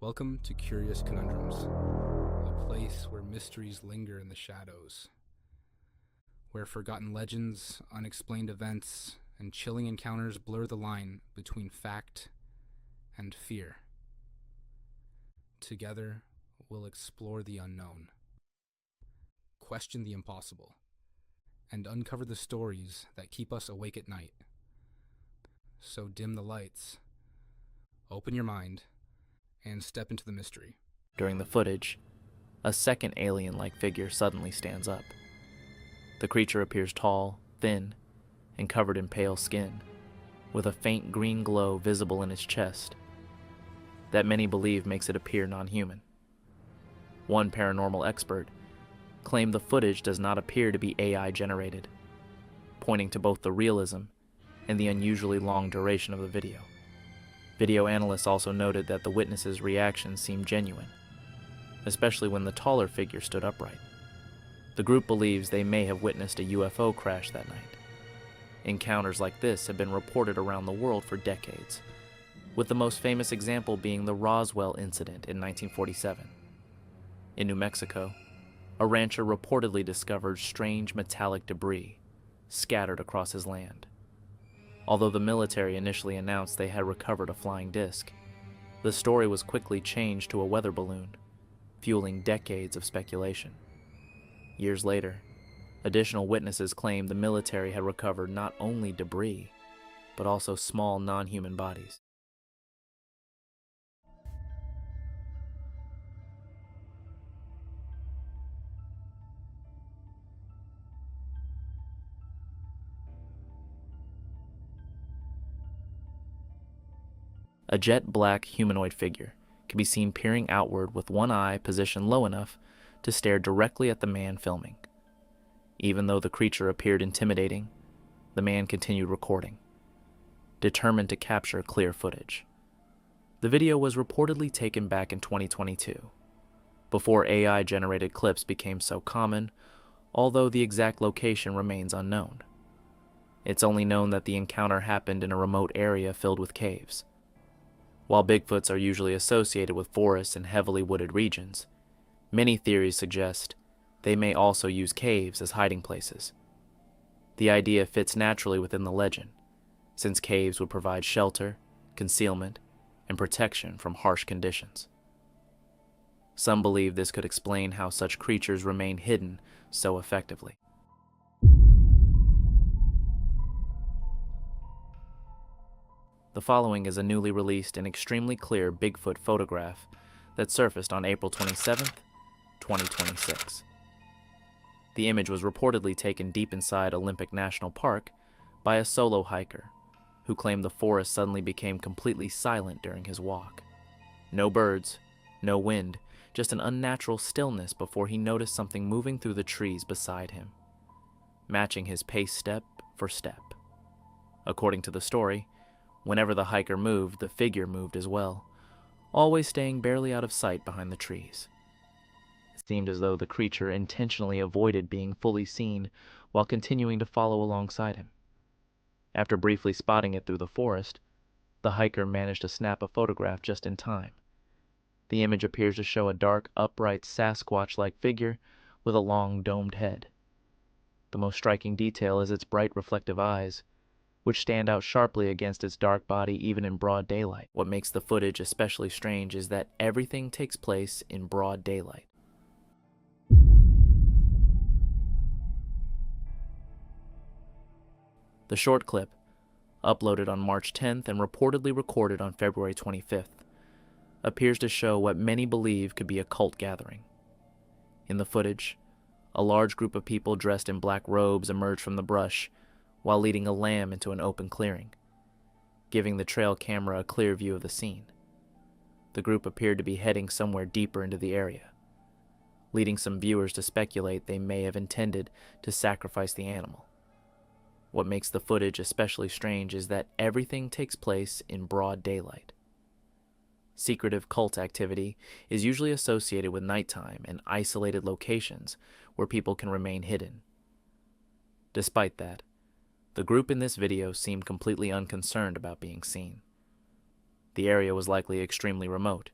Welcome to Curious Conundrums, a place where mysteries linger in the shadows, where forgotten legends, unexplained events, and chilling encounters blur the line between fact and fear. Together, we'll explore the unknown, question the impossible, and uncover the stories that keep us awake at night. So dim the lights, open your mind, and step into the mystery. During the footage, a second alien-like figure suddenly stands up. The creature appears tall, thin, and covered in pale skin, with a faint green glow visible in its chest that many believe makes it appear non-human. One paranormal expert claimed the footage does not appear to be AI generated, pointing to both the realism and the unusually long duration of the video. Video analysts also noted that the witnesses' reactions seemed genuine, especially when the taller figure stood upright. The group believes they may have witnessed a UFO crash that night. Encounters like this have been reported around the world for decades, with the most famous example being the Roswell incident in 1947. In New Mexico, a rancher reportedly discovered strange metallic debris scattered across his land. Although the military initially announced they had recovered a flying disc, the story was quickly changed to a weather balloon, fueling decades of speculation. Years later, additional witnesses claimed the military had recovered not only debris, but also small non-human bodies. A jet-black humanoid figure can be seen peering outward with one eye positioned low enough to stare directly at the man filming. Even though the creature appeared intimidating, the man continued recording, determined to capture clear footage. The video was reportedly taken back in 2022, before AI-generated clips became so common, although the exact location remains unknown. It's only known that the encounter happened in a remote area filled with caves. While Bigfoots are usually associated with forests and heavily wooded regions, many theories suggest they may also use caves as hiding places. The idea fits naturally within the legend, since caves would provide shelter, concealment, and protection from harsh conditions. Some believe this could explain how such creatures remain hidden so effectively. The following is a newly released and extremely clear Bigfoot photograph that surfaced on April 27, 2026. The image was reportedly taken deep inside Olympic National Park by a solo hiker who claimed the forest suddenly became completely silent during his walk. No birds, no wind, just an unnatural stillness before he noticed something moving through the trees beside him, matching his pace step for step. According to the story, whenever the hiker moved, the figure moved as well, always staying barely out of sight behind the trees. It seemed as though the creature intentionally avoided being fully seen while continuing to follow alongside him. After briefly spotting it through the forest, the hiker managed to snap a photograph just in time. The image appears to show a dark, upright, Sasquatch-like figure with a long, domed head. The most striking detail is its bright, reflective eyes, which stand out sharply against its dark body even in broad daylight. What makes the footage especially strange is that everything takes place in broad daylight. The short clip, uploaded on March 10th and reportedly recorded on February 25th, appears to show what many believe could be a cult gathering. In the footage, a large group of people dressed in black robes emerge from the brush while leading a lamb into an open clearing, giving the trail camera a clear view of the scene. The group appeared to be heading somewhere deeper into the area, leading some viewers to speculate they may have intended to sacrifice the animal. What makes the footage especially strange is that everything takes place in broad daylight. Secretive cult activity is usually associated with nighttime and isolated locations where people can remain hidden. Despite that, the group in this video seemed completely unconcerned about being seen. The area was likely extremely remote,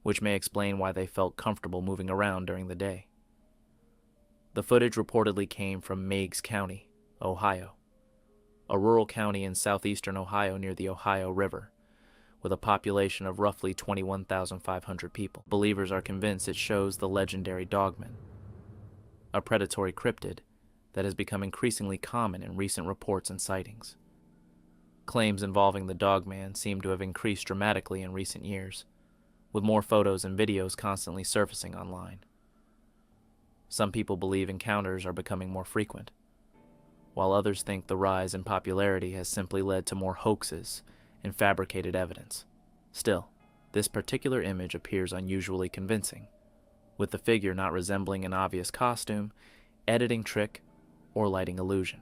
which may explain why they felt comfortable moving around during the day. The footage reportedly came from Meigs County, Ohio, a rural county in southeastern Ohio near the Ohio River, with a population of roughly 21,500 people. Believers are convinced it shows the legendary dogman, a predatory cryptid that has become increasingly common in recent reports and sightings. Claims involving the dogman seem to have increased dramatically in recent years, with more photos and videos constantly surfacing online. Some people believe encounters are becoming more frequent, while others think the rise in popularity has simply led to more hoaxes and fabricated evidence. Still, this particular image appears unusually convincing, with the figure not resembling an obvious costume, editing trick, or lighting illusion.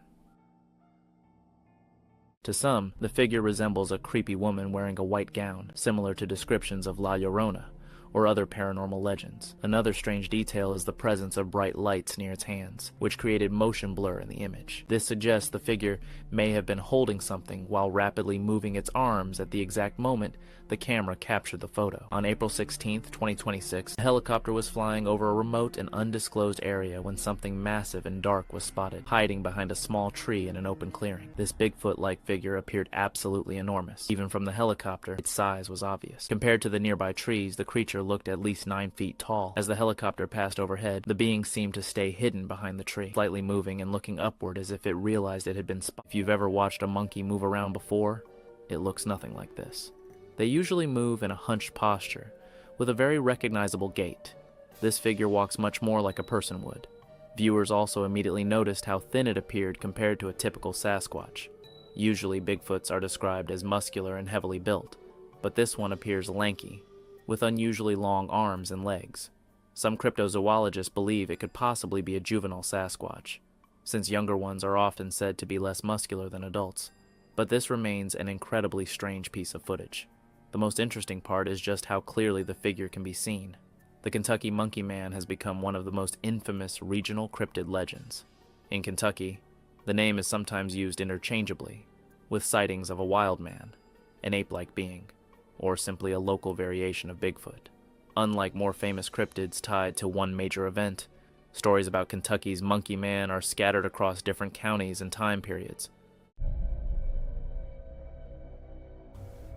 To some, the figure resembles a creepy woman wearing a white gown, similar to descriptions of La Llorona or other paranormal legends. Another strange detail is the presence of bright lights near its hands, which created motion blur in the image. This suggests the figure may have been holding something while rapidly moving its arms at the exact moment the camera captured the photo. On April 16, 2026, a helicopter was flying over a remote and undisclosed area when something massive and dark was spotted, hiding behind a small tree in an open clearing. This Bigfoot-like figure appeared absolutely enormous. Even from the helicopter, its size was obvious. Compared to the nearby trees, the creature looked at least 9 feet tall. As the helicopter passed overhead, the being seemed to stay hidden behind the tree, slightly moving and looking upward as if it realized it had been spotted. If you've ever watched a monkey move around before, it looks nothing like this. They usually move in a hunched posture, with a very recognizable gait. This figure walks much more like a person would. Viewers also immediately noticed how thin it appeared compared to a typical Sasquatch. Usually Bigfoots are described as muscular and heavily built, but this one appears lanky, with unusually long arms and legs. Some cryptozoologists believe it could possibly be a juvenile Sasquatch, since younger ones are often said to be less muscular than adults. But this remains an incredibly strange piece of footage. The most interesting part is just how clearly the figure can be seen. The Kentucky Monkey Man has become one of the most infamous regional cryptid legends. In Kentucky, the name is sometimes used interchangeably, with sightings of a wild man, an ape-like being, or simply a local variation of Bigfoot. Unlike more famous cryptids tied to one major event, stories about Kentucky's Monkey Man are scattered across different counties and time periods.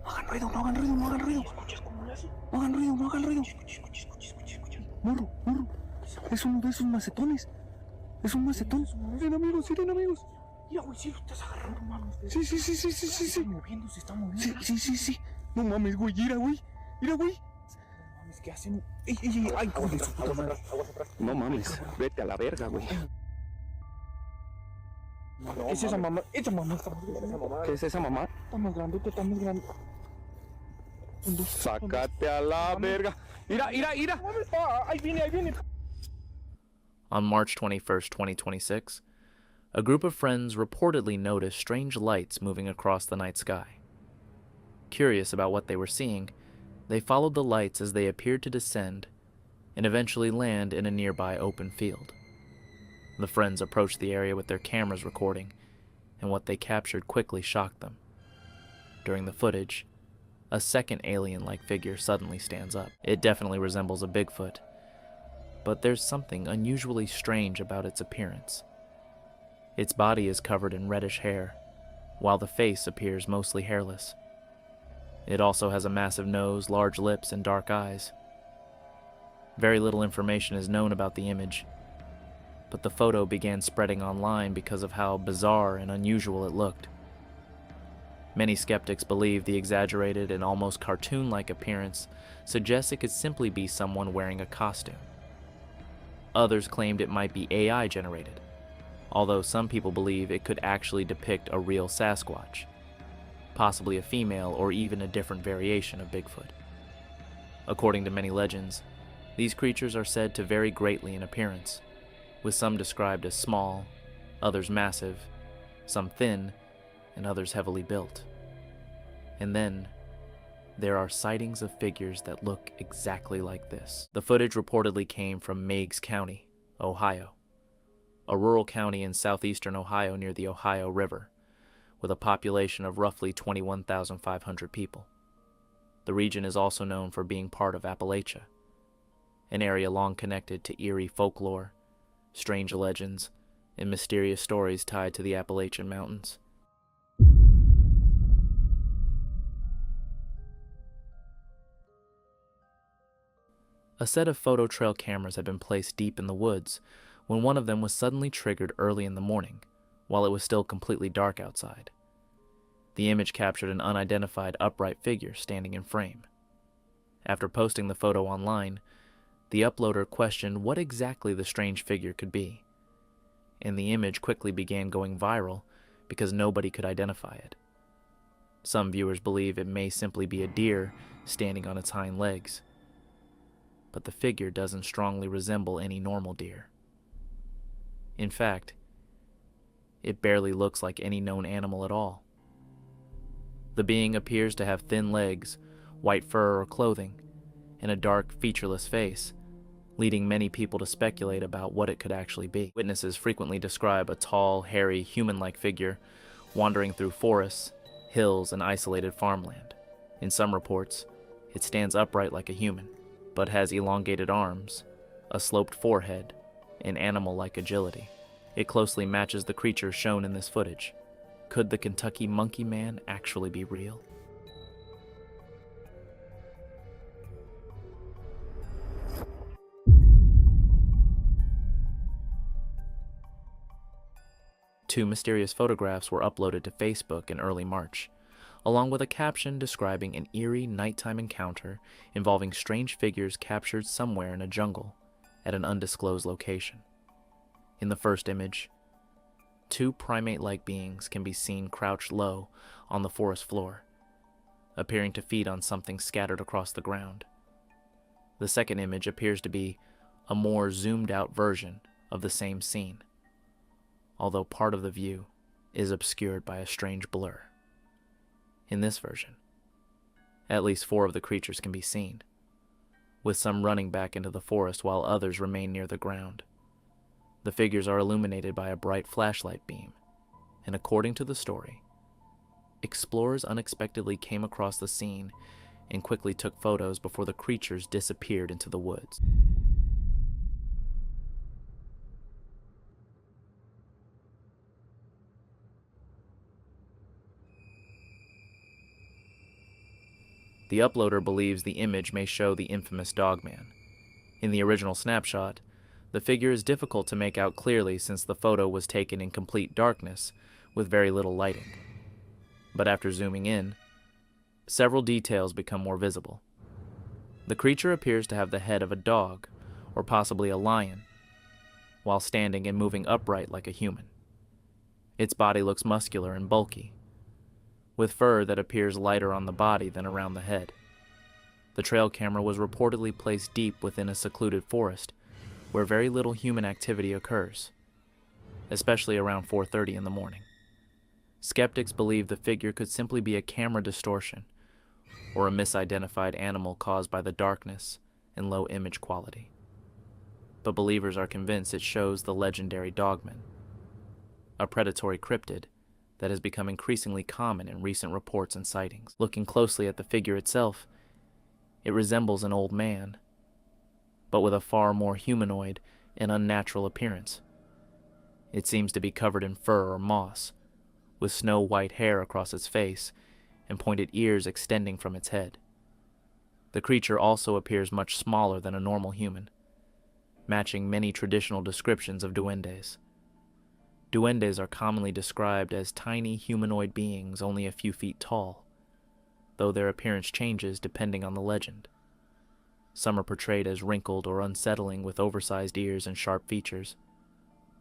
No hagan ruido, no hagan ruido, no hagan ruido. No hagan ruido, no hagan ruido. Morro, morro. Es uno de esos macetones. Es un macetón. Miren amigos, miren amigos. Mira, güey, sí lo estás agarrando, mames. Sí. Se está moviendo. Sí. No mames, güey, mira, güey. Mira, güey. No mames, ¿qué hacen? Ey, ay, hijo de su puta madre. No mames, vete a la verga, güey. No, es esa mamá, esa mamá. ¿Qué es esa mamá? Está más grande. Sácate a la verga. Mira. Ahí viene. On March 21st, 2026, a group of friends reportedly noticed strange lights moving across the night sky. Curious about what they were seeing, they followed the lights as they appeared to descend and eventually land in a nearby open field. The friends approached the area with their cameras recording, and what they captured quickly shocked them. During the footage, a second alien-like figure suddenly stands up. It definitely resembles a Bigfoot, but there's something unusually strange about its appearance. Its body is covered in reddish hair, while the face appears mostly hairless. It also has a massive nose, large lips, and dark eyes. Very little information is known about the image, but the photo began spreading online because of how bizarre and unusual it looked. Many skeptics believe the exaggerated and almost cartoon-like appearance suggests it could simply be someone wearing a costume. Others claimed it might be AI generated, although some people believe it could actually depict a real Sasquatch, possibly a female or even a different variation of Bigfoot. According to many legends, these creatures are said to vary greatly in appearance, with some described as small, others massive, some thin, and others heavily built. And then, there are sightings of figures that look exactly like this. The footage reportedly came from Meigs County, Ohio, a rural county in southeastern Ohio near the Ohio River, with a population of roughly 21,500 people. The region is also known for being part of Appalachia, an area long connected to eerie folklore, strange legends, and mysterious stories tied to the Appalachian Mountains. A set of photo trail cameras had been placed deep in the woods when one of them was suddenly triggered early in the morning, while it was still completely dark outside. The image captured an unidentified upright figure standing in frame. After posting the photo online, the uploader questioned what exactly the strange figure could be, and the image quickly began going viral because nobody could identify it. Some viewers believe it may simply be a deer standing on its hind legs, but the figure doesn't strongly resemble any normal deer. In fact, it barely looks like any known animal at all. The being appears to have thin legs, white fur or clothing, and a dark, featureless face, leading many people to speculate about what it could actually be. Witnesses frequently describe a tall, hairy, human-like figure wandering through forests, hills, and isolated farmland. In some reports, it stands upright like a human, but has elongated arms, a sloped forehead, and animal-like agility. It closely matches the creature shown in this footage. Could the Kentucky Monkey Man actually be real? Two mysterious photographs were uploaded to Facebook in early March, along with a caption describing an eerie nighttime encounter involving strange figures captured somewhere in a jungle at an undisclosed location. In the first image, two primate-like beings can be seen crouched low on the forest floor, appearing to feed on something scattered across the ground. The second image appears to be a more zoomed-out version of the same scene, although part of the view is obscured by a strange blur. In this version, at least 4 of the creatures can be seen, with some running back into the forest while others remain near the ground. The figures are illuminated by a bright flashlight beam, and according to the story, explorers unexpectedly came across the scene and quickly took photos before the creatures disappeared into the woods. The uploader believes the image may show the infamous Dogman. In the original snapshot, the figure is difficult to make out clearly since the photo was taken in complete darkness with very little lighting. But after zooming in, several details become more visible. The creature appears to have the head of a dog, or possibly a lion, while standing and moving upright like a human. Its body looks muscular and bulky, with fur that appears lighter on the body than around the head. The trail camera was reportedly placed deep within a secluded forest where very little human activity occurs, especially around 4:30 in the morning. Skeptics believe the figure could simply be a camera distortion or a misidentified animal caused by the darkness and low image quality. But believers are convinced it shows the legendary Dogman, a predatory cryptid that has become increasingly common in recent reports and sightings. Looking closely at the figure itself, it resembles an old man, but with a far more humanoid and unnatural appearance. It seems to be covered in fur or moss, with snow-white hair across its face and pointed ears extending from its head. The creature also appears much smaller than a normal human, matching many traditional descriptions of duendes. Duendes are commonly described as tiny humanoid beings only a few feet tall, though their appearance changes depending on the legend. Some are portrayed as wrinkled or unsettling with oversized ears and sharp features,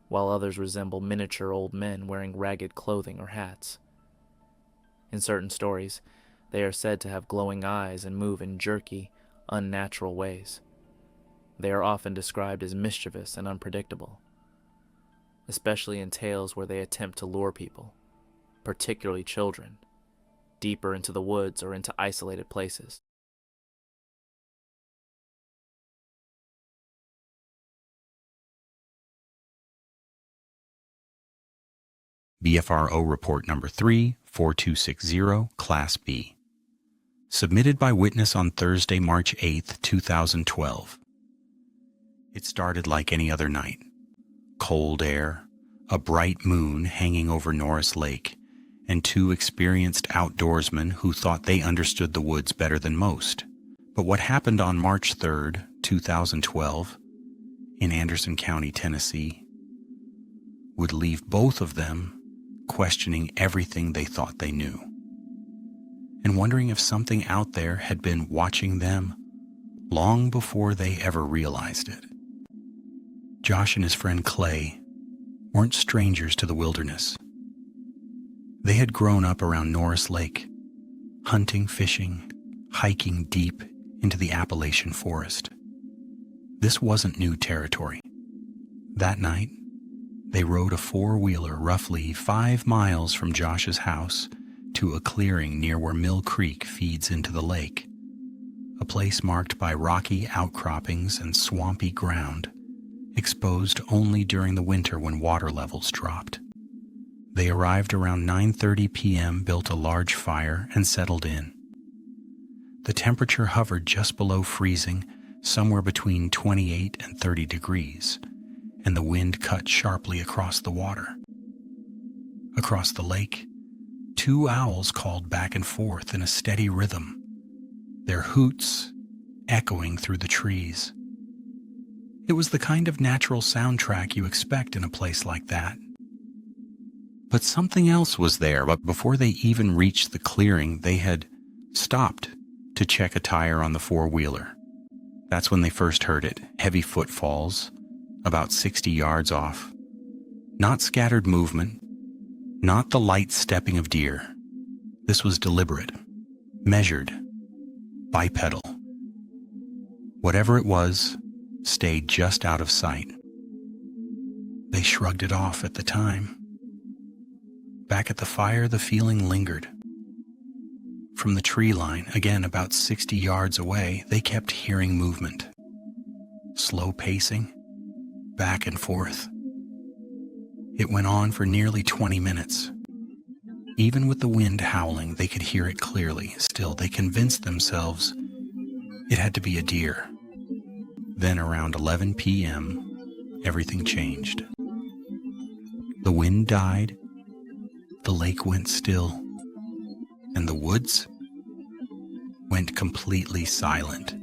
while others resemble miniature old men wearing ragged clothing or hats. In certain stories, they are said to have glowing eyes and move in jerky, unnatural ways. They are often described as mischievous and unpredictable, especially in tales where they attempt to lure people, particularly children, deeper into the woods or into isolated places. BFRO Report Number 3, 4260, Class B. submitted by witness on Thursday, March 8th, 2012. It started like any other night. Cold air, a bright moon hanging over Norris Lake, and two experienced outdoorsmen who thought they understood the woods better than most. But what happened on March 3rd, 2012, in Anderson County, Tennessee, would leave both of them questioning everything they thought they knew, and wondering if something out there had been watching them long before they ever realized it. Josh and his friend Clay weren't strangers to the wilderness. They had grown up around Norris Lake, hunting, fishing, hiking deep into the Appalachian forest. This wasn't new territory. That night, they rode a four-wheeler roughly 5 miles from Josh's house to a clearing near where Mill Creek feeds into the lake, a place marked by rocky outcroppings and swampy ground, exposed only during the winter when water levels dropped. They arrived around 9:30 p.m., built a large fire, and settled in. The temperature hovered just below freezing, somewhere between 28 and 30 degrees, and the wind cut sharply across the water. Across the lake, 2 owls called back and forth in a steady rhythm, their hoots echoing through the trees. It was the kind of natural soundtrack you expect in a place like that. But something else was there. But before they even reached the clearing, they had stopped to check a tire on the four-wheeler. That's when they first heard it, heavy footfalls, about 60 yards off. Not scattered movement, not the light stepping of deer. This was deliberate, measured, bipedal. Whatever it was, stayed just out of sight. They shrugged it off at the time. Back at the fire, the feeling lingered. From the tree line, again about 60 yards away, they kept hearing movement. Slow pacing, back and forth. It went on for nearly 20 minutes. Even with the wind howling, they could hear it clearly. Still, they convinced themselves it had to be a deer. Then around 11 p.m., everything changed. The wind died, the lake went still, and the woods went completely silent.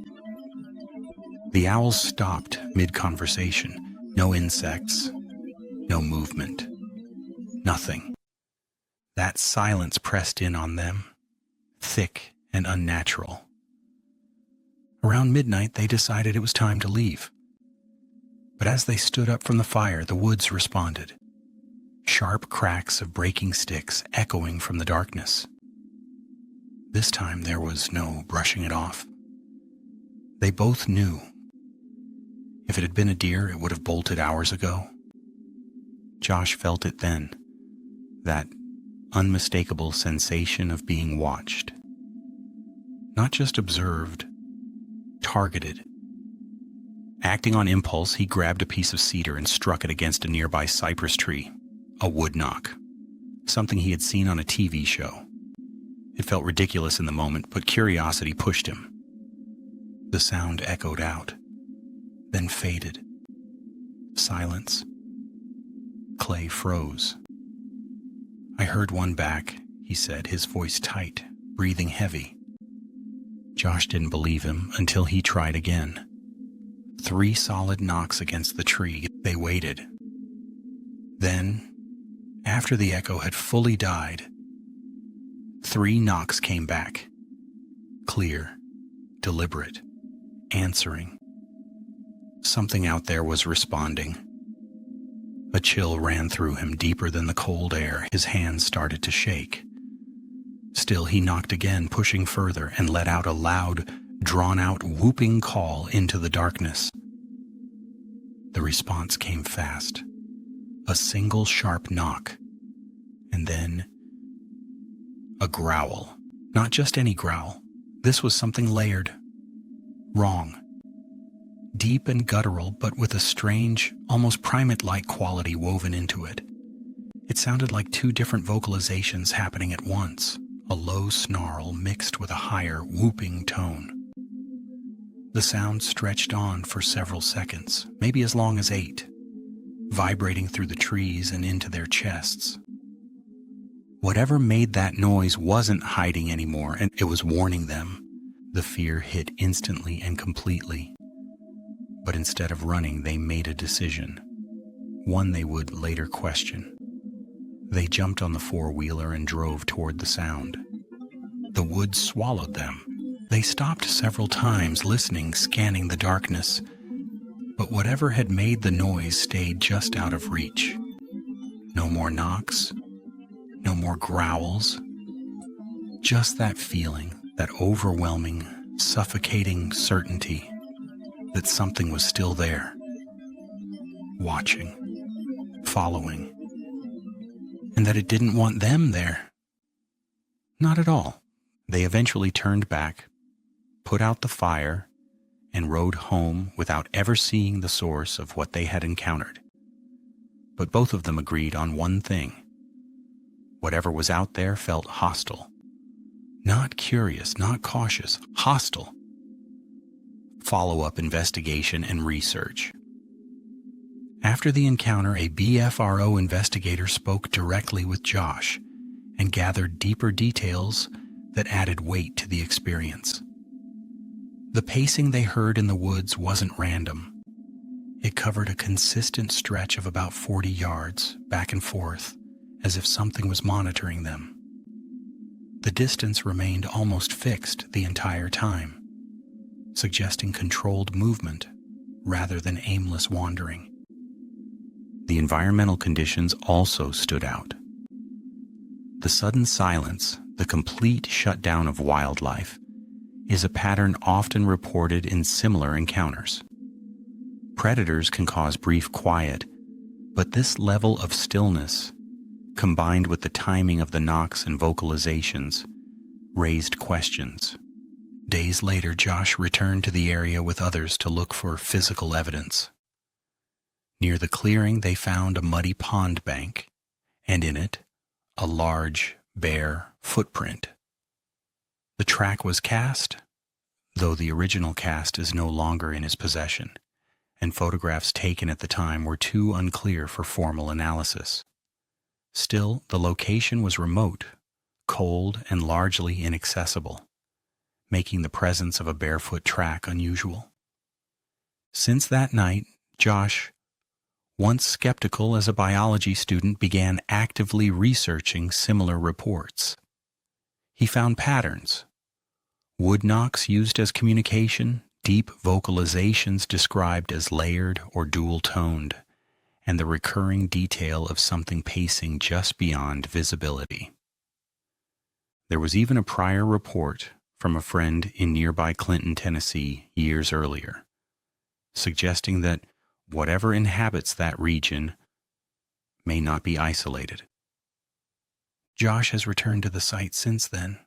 The owls stopped mid-conversation. No insects, no movement, nothing. That silence pressed in on them, thick and unnatural. Around midnight, they decided it was time to leave. But as they stood up from the fire, the woods responded. Sharp cracks of breaking sticks echoing from the darkness. This time there was no brushing it off. They both knew. If it had been a deer, it would have bolted hours ago. Josh felt it then, that unmistakable sensation of being watched. Not just observed, targeted. Acting on impulse, he grabbed a piece of cedar and struck it against a nearby cypress tree. A wood knock. Something he had seen on a TV show. It felt ridiculous in the moment, but curiosity pushed him. The sound echoed out, then faded. Silence. Clay froze. "I heard one back," he said, his voice tight, breathing heavy. Josh didn't believe him until he tried again. 3 solid knocks against the tree. They waited. Then, after the echo had fully died, 3 knocks came back. Clear, deliberate, answering. Something out there was responding. A chill ran through him deeper than the cold air. His hands started to shake. Still, he knocked again, pushing further, and let out a loud, drawn-out, whooping call into the darkness. The response came fast. A single sharp knock, and then a growl. Not just any growl. This was something layered. Wrong. Deep and guttural, but with a strange, almost primate-like quality woven into it. It sounded like 2 different vocalizations happening at once, a low snarl mixed with a higher, whooping tone. The sound stretched on for several seconds, maybe as long as 8, vibrating through the trees and into their chests. Whatever made that noise wasn't hiding anymore, and it was warning them. The fear hit instantly and completely. But instead of running, they made a decision, one they would later question. They jumped on the four-wheeler and drove toward the sound. The woods swallowed them. They stopped several times, listening, scanning the darkness. But whatever had made the noise stayed just out of reach. No more knocks, no more growls. Just that feeling, that overwhelming, suffocating certainty that something was still there, watching, following, and that it didn't want them there. Not at all. They eventually turned back, put out the fire, and rode home without ever seeing the source of what they had encountered. But both of them agreed on one thing. Whatever was out there felt hostile. Not curious, not cautious, hostile. Follow-up investigation and research. After the encounter, a BFRO investigator spoke directly with Josh and gathered deeper details that added weight to the experience. The pacing they heard in the woods wasn't random. It covered a consistent stretch of about 40 yards, back and forth, as if something was monitoring them. The distance remained almost fixed the entire time, suggesting controlled movement rather than aimless wandering. The environmental conditions also stood out. The sudden silence, the complete shutdown of wildlife, is a pattern often reported in similar encounters. Predators can cause brief quiet, but this level of stillness, combined with the timing of the knocks and vocalizations, raised questions. Days later, Josh returned to the area with others to look for physical evidence. Near the clearing, they found a muddy pond bank, and in it, a large, bare footprint. The track was cast, though the original cast is no longer in his possession, and photographs taken at the time were too unclear for formal analysis. Still, the location was remote, cold, and largely inaccessible, making the presence of a barefoot track unusual. Since that night, Josh, once skeptical as a biology student, began actively researching similar reports. He found patterns. Wood knocks used as communication, deep vocalizations described as layered or dual-toned, and the recurring detail of something pacing just beyond visibility. There was even a prior report from a friend in nearby Clinton, Tennessee, years earlier, suggesting that whatever inhabits that region may not be isolated. Josh has returned to the site since then.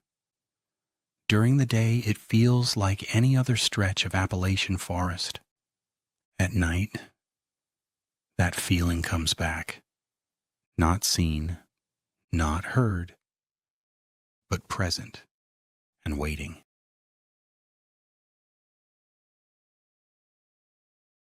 During the day, it feels like any other stretch of Appalachian forest. At night, that feeling comes back. Not seen, not heard, but present and waiting.